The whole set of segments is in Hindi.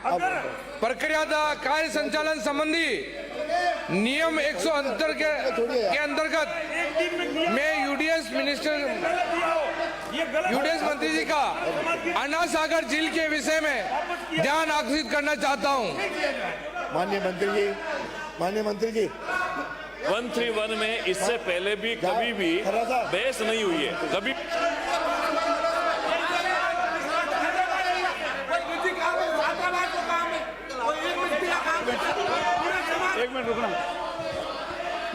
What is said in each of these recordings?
प्रक्रिया कार्य संचालन संबंधी नियम 170 के अंतर्गत मैं यूडीएस मंत्री जी का अन्ना सागर झील के विषय में ध्यान आकर्षित करना चाहता हूं। माननीय मंत्री जी 131 में इससे पहले भी कभी भी बहस नहीं हुई है। कभी एक मिनट रुकना।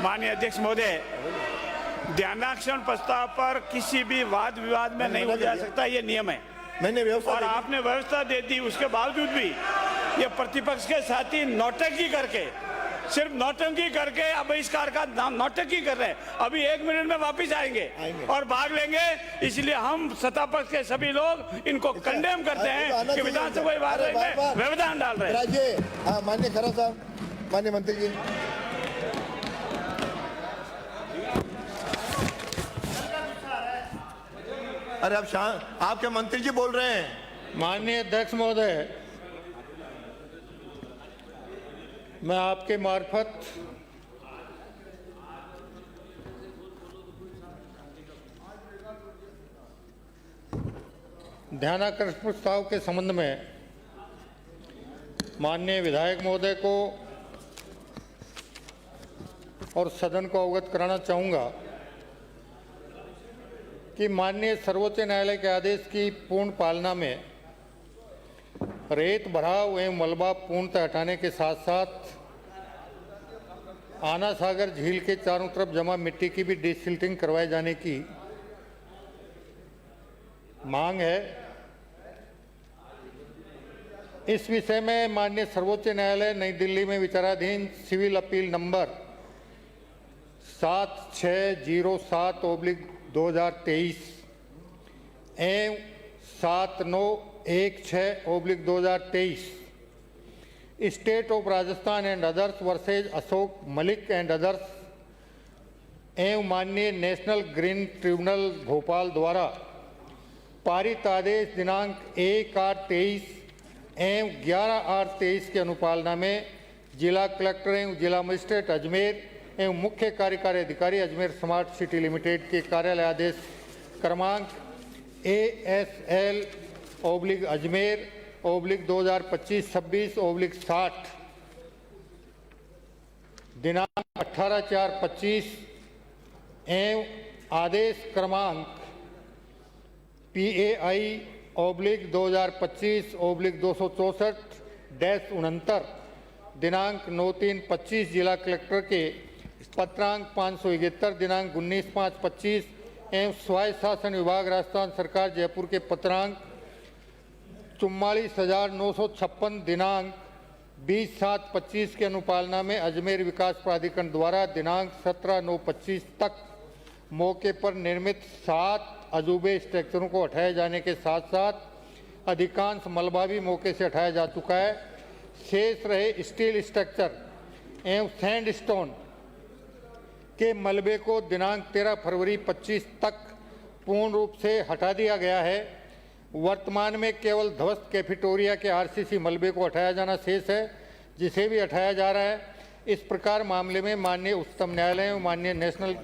माननीय अध्यक्ष महोदय, ध्यानाकर्षण प्रस्ताव पर किसी भी वाद विवाद में नहीं हो जा सकता, ये नियम है। मैंने व्यवस्था और आपने व्यवस्था दे दी, उसके बावजूद भी ये प्रतिपक्ष के साथी नौटंकी करके, सिर्फ नौटंकी करके बहिष्कार का नौटंकी कर रहे हैं। अभी 1 मिनट में वापस आएंगे और भाग लेंगे। इसलिए हम सत्ता पक्ष के सभी लोग इनको कंडेम करते हैं कि विधानसभा में व्यवधान डाल रहे हैं। माननीय खरा साहब, माननीय मंत्री जी, अरे आप आपके मंत्री जी बोल रहे हैं। माननीय अध्यक्ष महोदय, मैं आपके मार्फत ध्यानाकर्षण प्रस्ताव के संबंध में माननीय विधायक महोदय को और सदन को अवगत कराना चाहूँगा कि माननीय सर्वोच्च न्यायालय के आदेश की पूर्ण पालना में रेत भराव एवं मलबा पूर्णतः हटाने के साथ साथ आना सागर झील के चारों तरफ जमा मिट्टी की भी डिसिल्टिंग करवाए जाने की मांग है। इस विषय में माननीय सर्वोच्च न्यायालय नई दिल्ली में विचाराधीन सिविल अपील नंबर 7607/2023 एवं 7916/2023 state of Rajasthan and others versus Ashok Malik and others एवं माननीय नेशनल ग्रीन ट्रिब्यूनल भोपाल द्वारा पारित आदेश दिनांक 1/8/23 एवं 11/8/23 के अनुपालना में जिला कलेक्टर एवं जिला मजिस्ट्रेट अजमेर एवं मुख्य कार्यकारी अधिकारी अजमेर स्मार्ट सिटी लिमिटेड के कार्यालय आदेश क्रमांक ASL/अजमेर/2025/26/60 दिनांक 18/4/25 एवं आदेश क्रमांक PAI/2025/264-69 दिनांक 9/3/25 जिला कलेक्टर के पत्रांक 571 दिनांक 19/5/25 एवं स्वायत्त शासन विभाग राजस्थान सरकार जयपुर के पत्रांक 44,956 दिनांक 20/7/25 के अनुपालना में अजमेर विकास प्राधिकरण द्वारा दिनांक 17/9/25 तक मौके पर निर्मित 7 अजूबे स्ट्रक्चरों को हटाए जाने के साथ साथ अधिकांश मलबा भी मौके से हटाया जा चुका है। शेष रहे स्टील स्ट्रक्चर एवं सैंडस्टोन के मलबे को दिनांक 13 फरवरी 25 तक पूर्ण रूप से हटा दिया गया है। वर्तमान में केवल ध्वस्त कैफेटेरिया के आरसीसी मलबे को हटाया जाना शेष है, जिसे भी हटाया जा रहा है। इस प्रकार मामले में माननीय उच्चतम न्यायालय एवं माननीय नेशनल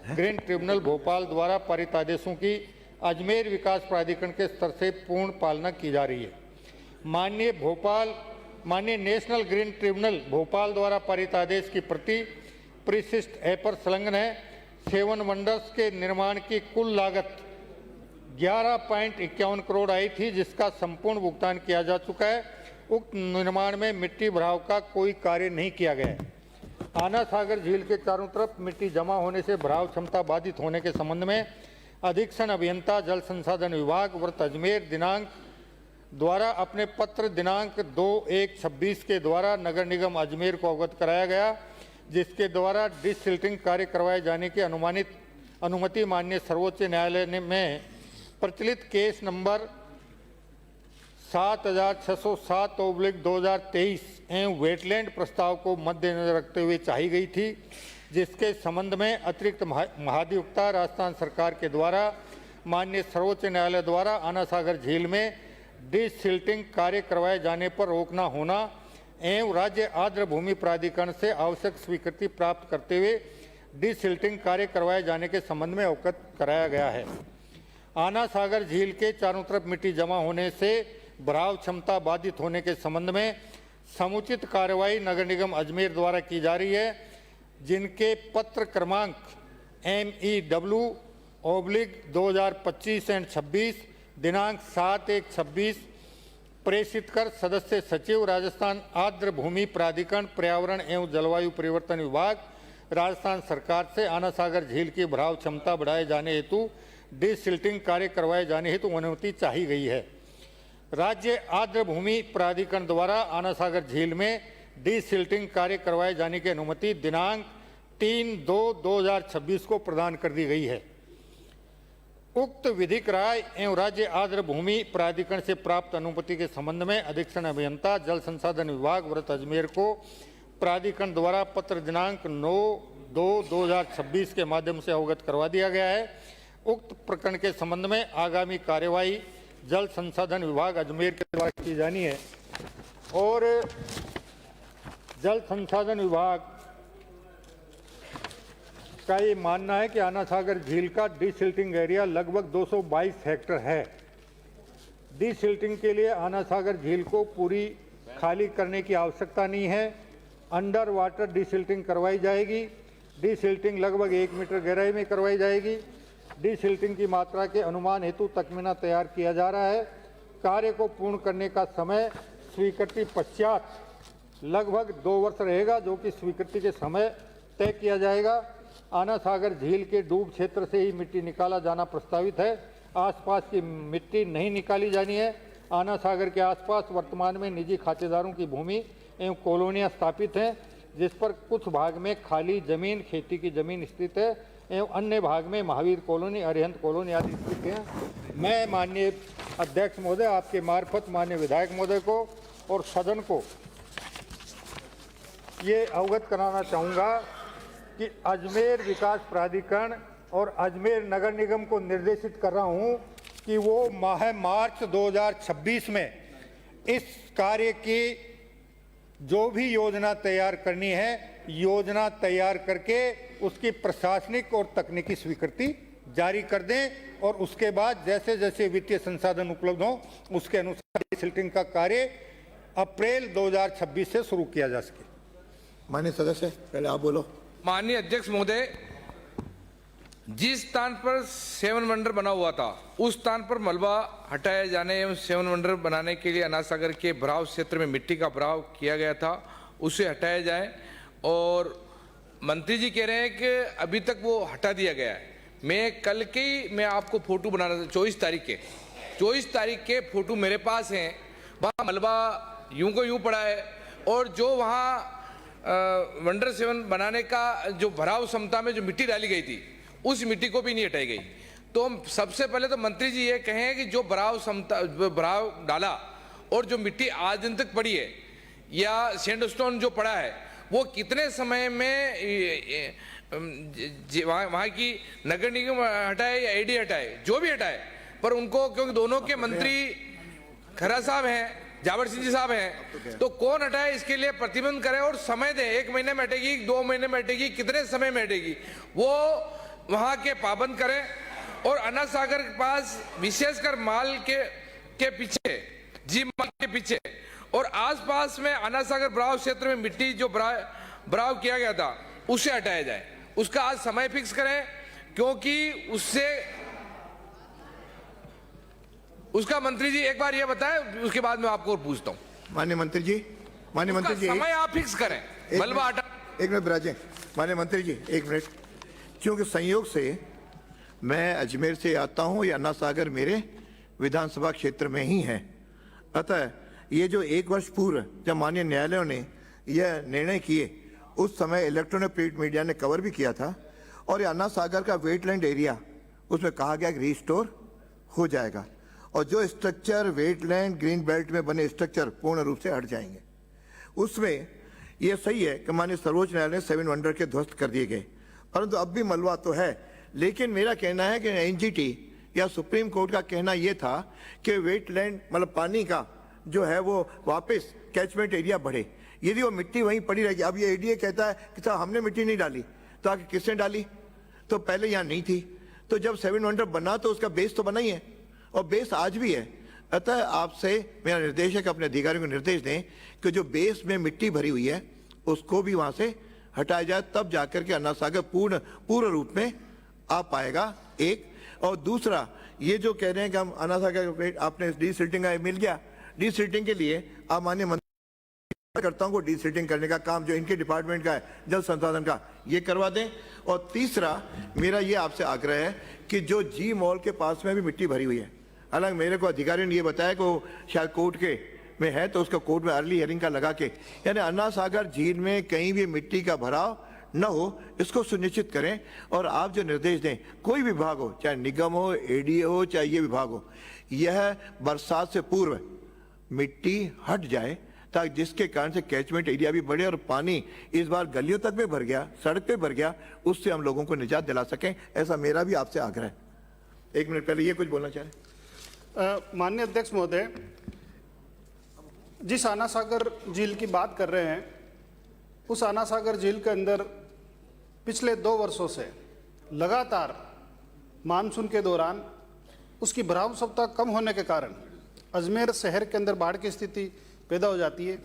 ग्रीन ट्रिब्यूनल भोपाल द्वारा पारित आदेशों की अजमेर विकास प्राधिकरण के स्तर से पूर्ण पालना की जा रही है। माननीय नेशनल ग्रीन ट्रिब्यूनल भोपाल द्वारा पारित आदेश की प्रति परिशिष्ट ए पर संलग्न है। 7 वंडर्स के निर्माण की कुल लागत 11.51 करोड़ आई थी, जिसका संपूर्ण भुगतान किया जा चुका है। उक्त निर्माण में मिट्टी भराव का कोई कार्य नहीं किया गया है। आना सागर झील के चारों तरफ मिट्टी जमा होने से भराव क्षमता बाधित होने के संबंध में अधीक्षण अभियंता जल संसाधन विभाग वृत्त अजमेर दिनांक द्वारा अपने पत्र दिनांक 2/1/26 के द्वारा नगर निगम अजमेर को अवगत कराया गया, जिसके द्वारा डिसिल्टिंग कार्य करवाए जाने की अनुमति माननीय सर्वोच्च न्यायालय में प्रचलित केस नंबर 7607/2023 एवं वेटलैंड प्रस्ताव को मद्देनजर रखते हुए चाही गई थी, जिसके संबंध में अतिरिक्त महाधिवक्ता राजस्थान सरकार के द्वारा माननीय सर्वोच्च न्यायालय द्वारा आना सागर झील में डिसिल्टिंग कार्य करवाए जाने पर रोक न होना एवं राज्य आर्द्र भूमि प्राधिकरण से आवश्यक स्वीकृति प्राप्त करते हुए डिसिल्टिंग कार्य करवाए जाने के संबंध में अवगत कराया गया है। आना सागर झील के चारों तरफ मिट्टी जमा होने से भराव क्षमता बाधित होने के संबंध में समुचित कार्रवाई नगर निगम अजमेर द्वारा की जा रही है, जिनके पत्र क्रमांक MEW/2025 दिनांक 7/1/26 प्रेषित कर सदस्य सचिव राजस्थान आर्द्र भूमि प्राधिकरण पर्यावरण एवं जलवायु परिवर्तन विभाग राजस्थान सरकार से आना सागर झील की भराव क्षमता बढ़ाए जाने हेतु डिसिल्टिंग कार्य करवाए जाने हेतु अनुमति चाही गई है। राज्य आर्द्र भूमि प्राधिकरण द्वारा आना सागर झील में डिसिल्टिंग कार्य करवाए जाने की अनुमति दिनांक 3/2/2026 को प्रदान कर दी गई है। उक्त विधिक राय एवं राज्य आर्द्र भूमि प्राधिकरण से प्राप्त अनुमति के संबंध में अधीक्षण अभियंता जल संसाधन विभाग वृत्त अजमेर को प्राधिकरण द्वारा पत्र दिनांक 9/2/2026 के माध्यम से अवगत करवा दिया गया है। उक्त प्रकरण के संबंध में आगामी कार्यवाही जल संसाधन विभाग अजमेर के द्वारा की जानी है और जल संसाधन विभाग का ये मानना है कि आना सागर झील का डिसिल्टिंग एरिया लगभग 222 हेक्टेयर है। डिसिल्टिंग के लिए आना सागर झील को पूरी खाली करने की आवश्यकता नहीं है। अंडर वाटर डिसिल्टिंग करवाई जाएगी। डिसिल्टिंग लगभग 1 मीटर गहराई में करवाई जाएगी। डिसिल्टिंग की मात्रा के अनुमान हेतु तकमीना तैयार किया जा रहा है। कार्य को पूर्ण करने का समय स्वीकृति पश्चात लगभग 2 वर्ष रहेगा, जो कि स्वीकृति के समय तय किया जाएगा। आना सागर झील के डूब क्षेत्र से ही मिट्टी निकाला जाना प्रस्तावित है। आसपास की मिट्टी नहीं निकाली जानी है। आना सागर के आसपास वर्तमान में निजी खातेदारों की भूमि एवं कॉलोनियां स्थापित हैं, जिस पर कुछ भाग में खाली जमीन खेती की जमीन स्थित है एवं अन्य भाग में महावीर कॉलोनी, अरिहंत कॉलोनी आदि स्थित हैं। मैं माननीय अध्यक्ष महोदय आपके मार्फत माननीय विधायक महोदय को और सदन को ये अवगत कराना चाहूँगा कि अजमेर विकास प्राधिकरण और अजमेर नगर निगम को निर्देशित कर रहा हूँ कि वो माह मार्च 2026 में इस कार्य की जो भी योजना तैयार करनी है, योजना तैयार करके उसकी प्रशासनिक और तकनीकी स्वीकृति जारी कर दें और उसके बाद जैसे जैसे वित्तीय संसाधन उपलब्ध हों उसके अनुसार डिसिल्टिंग का कार्य अप्रैल 2026 से शुरू किया जा सके। माननीय सदस्य, पहले आप बोलो। माननीय अध्यक्ष महोदय, जिस स्थान पर सेवन वंडर बना हुआ था उस स्थान पर मलबा हटाया जाने एवं सेवन वंडर बनाने के लिए अना सागर के भराव क्षेत्र में मिट्टी का भराव किया गया था, उसे हटाया जाए। और मंत्री जी कह रहे हैं कि अभी तक वो हटा दिया गया है। मैं आपको फोटो बना रहा था 24 तारीख के फोटो मेरे पास हैं। वहाँ मलबा यूं को यूं पड़ा है और जो वहाँ वंडर सेवन बनाने का जो भराव क्षमता में जो मिट्टी डाली गई थी उस मिट्टी को भी नहीं हटाई गई। तो सबसे पहले तो मंत्री जी ये कहें कि जो भराव डाला और जो मिट्टी आज दिन तक पड़ी है या सैंडस्टोन जो पड़ा है वो कितने समय में वहाँ की नगर निगम हटाए या एडी हटाए, जो भी हटाए, पर उनको क्योंकि दोनों के मंत्री खरा साहब हैं, जावर सिंह जी साहब हैं, तो कौन हटाए इसके लिए प्रतिबंध करे और समय दे। 1 महीने में हटेगी, 2 महीने में हटेगी, कितने समय में हटेगी वो वहाँ के पाबंद करें। और अना सागर के पास विशेषकर माल के पीछे, जी माल के पीछे और आसपास में अना सागर बराव क्षेत्र में मिट्टी जो बराव किया गया था उसे हटाया जाए। उसका आज समय फिक्स करें, क्योंकि उससे उसका मंत्री जी एक बार ये बताएं, उसके बाद मैं आपको और पूछता हूं। माननीय मंत्री जी, समय आप फिक्स करें। मलबा हटा। 1 मिनट विराजें। माननीय मंत्री जी 1 मिनट, क्योंकि संयोग से मैं अजमेर से आता हूं, या अन्ना सागर मेरे विधानसभा क्षेत्र में ही है। अतः ये जो 1 वर्ष पूर्व जब माननीय न्यायालयों ने यह निर्णय किए उस समय इलेक्ट्रॉनिक प्रिंट मीडिया ने कवर भी किया था और ये अन्ना सागर का वेटलैंड एरिया उसमें कहा गया कि रिस्टोर हो जाएगा और जो स्ट्रक्चर वेटलैंड ग्रीन बेल्ट में बने स्ट्रक्चर पूर्ण रूप से हट जाएंगे। उसमें यह सही है कि माननीय सर्वोच्च न्यायालय ने 7 वंडर के ध्वस्त कर दिए गए, परंतु अब भी मलबा तो है। लेकिन मेरा कहना है कि एनजीटी या सुप्रीम कोर्ट का कहना यह था कि वेटलैंड मतलब पानी का जो है वो वापस कैचमेंट एरिया बढ़े। यदि वो मिट्टी वहीं पड़ी रहेगी, अब ये एडीए कहता है कि साहब हमने मिट्टी नहीं डाली, तो आगे किसने डाली? तो पहले यहाँ नहीं थी, तो जब 7 वंडर बना तो उसका बेस तो बना ही है और बेस आज भी है। अतः आपसे मेरा निर्देश है कि अपने अधिकारियों को निर्देश दें कि जो बेस में मिट्टी भरी हुई है उसको भी वहां से हटाया जाए, तब जाकर के अन्ना सागर पूर्ण रूप में आ पाएगा। एक और दूसरा, ये जो कह रहे हैं कि हम अन्ना सागर आपने डीसिल्टिंग का मिल गया, डीसिल्टिंग के लिए आप माननीय मंत्री करता हूं को डीसिल्टिंग करने का काम जो इनके डिपार्टमेंट का है जल संसाधन का, ये करवा दें। और तीसरा मेरा ये आपसे आग्रह है कि जो जी मॉल के पास में भी मिट्टी भरी हुई है, हालांकि मेरे को अधिकारियों ने ये बताया कि वो शायद कोर्ट के में है, तो उसका कोर्ट में अर्ली हियरिंग का लगा के, यानी अन्ना सागर झील में कहीं भी मिट्टी का भराव न हो, इसको सुनिश्चित करें। और आप जो निर्देश दें, कोई विभाग हो, चाहे निगम हो, एडीए हो, चाहे ये विभाग हो, यह बरसात से पूर्व मिट्टी हट जाए, ताकि जिसके कारण से कैचमेंट एरिया भी बढ़े और पानी इस बार गलियों तक में भर गया, सड़क पे भर गया, उससे हम लोगों को निजात दिला सकें। ऐसा मेरा भी आपसे आग्रह है। 1 मिनट पहले ये कुछ बोलना चाह रहे। माननीय अध्यक्ष महोदय, जिस आना सागर झील की बात कर रहे हैं, उस आना सागर झील के अंदर पिछले 2 वर्षों से लगातार मानसून के दौरान उसकी भराव क्षमता कम होने के कारण अजमेर शहर के अंदर बाढ़ की स्थिति पैदा हो जाती है।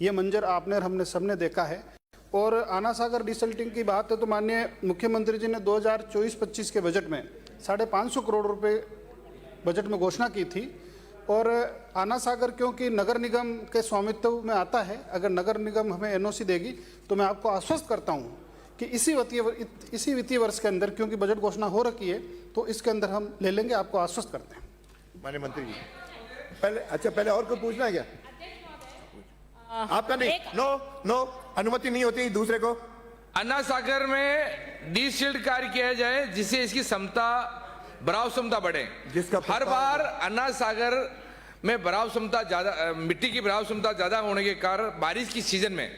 ये मंजर आपने और हमने सबने देखा है। और आना सागर डिसल्टिंग की बात है तो माननीय मुख्यमंत्री जी ने 2024-25 के बजट में 550 करोड़ रुपए बजट में घोषणा की थी। और आना सागर क्योंकि नगर निगम के स्वामित्व में आता है, अगर नगर निगम हमें एनओसी देगी तो मैं आपको आश्वस्त करता हूं कि इसी वित्तीय वर्ष के अंदर, क्योंकि बजट घोषणा हो रखी है, तो इसके अंदर हम ले लेंगे। आपको आश्वस्त करते हैं। माननीय मंत्री जी, पहले और कुछ पूछना है क्या? आपका नहीं, नो अनुमति नहीं होती दूसरे को। अन्ना सागर में डीसिल्ट कार्य किया जाए जिससे इसकी क्षमता, भराव क्षमता बढ़े। जिसका हर बार अन्ना सागर में भराव क्षमता ज्यादा, मिट्टी की भराव क्षमता ज्यादा होने के कारण बारिश की सीजन में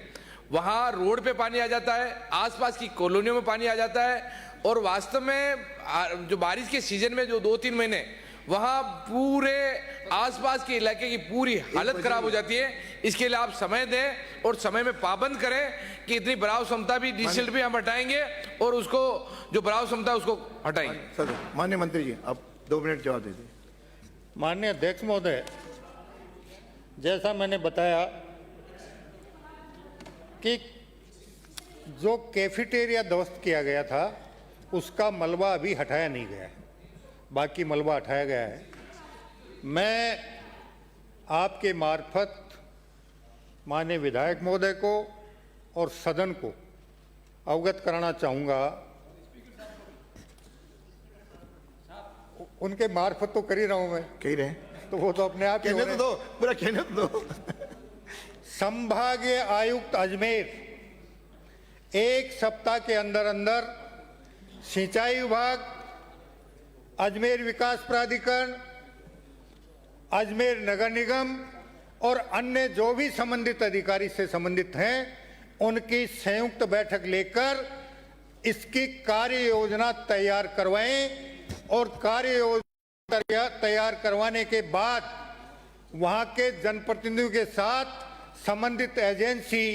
वहां रोड पे पानी आ जाता है, आसपास की कॉलोनियों में पानी आ जाता है। और वास्तव में जो बारिश के सीजन में जो 2-3 महीने वहां पूरे आसपास के इलाके की पूरी हालत खराब हो जाती है। इसके लिए आप समय दें और समय में पाबंद करें कि इतनी भराव क्षमता भी डीसिल्ट भी हम हटाएंगे और उसको जो भराव क्षमता उसको हटाएंगे। माननीय मंत्री जी, आप 2 मिनट जवाब दीजिए। माननीय अध्यक्ष महोदय, जैसा मैंने बताया कि जो कैफेटेरिया ध्वस्त किया गया था उसका मलबा अभी हटाया नहीं गया है, बाकी मलबा हटाया गया है। मैं आपके मार्फत माननीय विधायक महोदय को और सदन को अवगत कराना चाहूँगा। उनके मार्फत तो कर ही रहा हूँ मैं, कह रहे तो वो तो अपने आप ही कहने तो दो, पूरा कहने तो दो। संभागीय आयुक्त अजमेर 1 सप्ताह के अंदर अंदर सिंचाई विभाग, अजमेर विकास प्राधिकरण, अजमेर नगर निगम और अन्य जो भी संबंधित अधिकारी से संबंधित हैं उनकी संयुक्त बैठक लेकर इसकी कार्य योजना तैयार करवाएं। और कार्य योजना तैयार करवाने के बाद वहां के जनप्रतिनिधियों के साथ संबंधित एजेंसी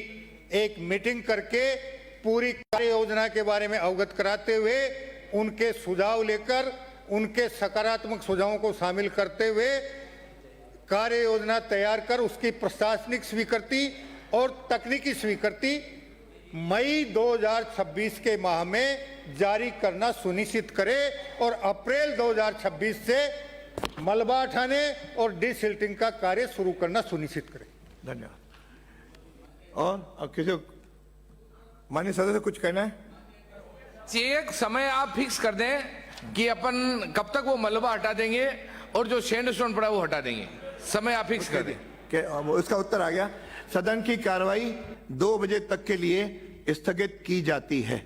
एक मीटिंग करके पूरी कार्य योजना के बारे में अवगत कराते हुए उनके सुझाव लेकर, उनके सकारात्मक सुझावों को शामिल करते हुए कार्य योजना तैयार कर उसकी प्रशासनिक स्वीकृति और तकनीकी स्वीकृति मई 2026 के माह में जारी करना सुनिश्चित करे और अप्रैल 2026 से मलबा हटाने और डिसिल्टिंग का कार्य शुरू करना सुनिश्चित करे। धन्यवाद। और अब किसी माननीय सदस्य कुछ कहना है? एक समय आप फिक्स कर दें कि अपन कब तक वो मलबा हटा देंगे और जो सैंड स्टोन पड़ा वो हटा देंगे। समय आप फिक्स कर दें। उसका उत्तर आ गया। सदन की कार्रवाई 2 बजे तक के लिए स्थगित की जाती है।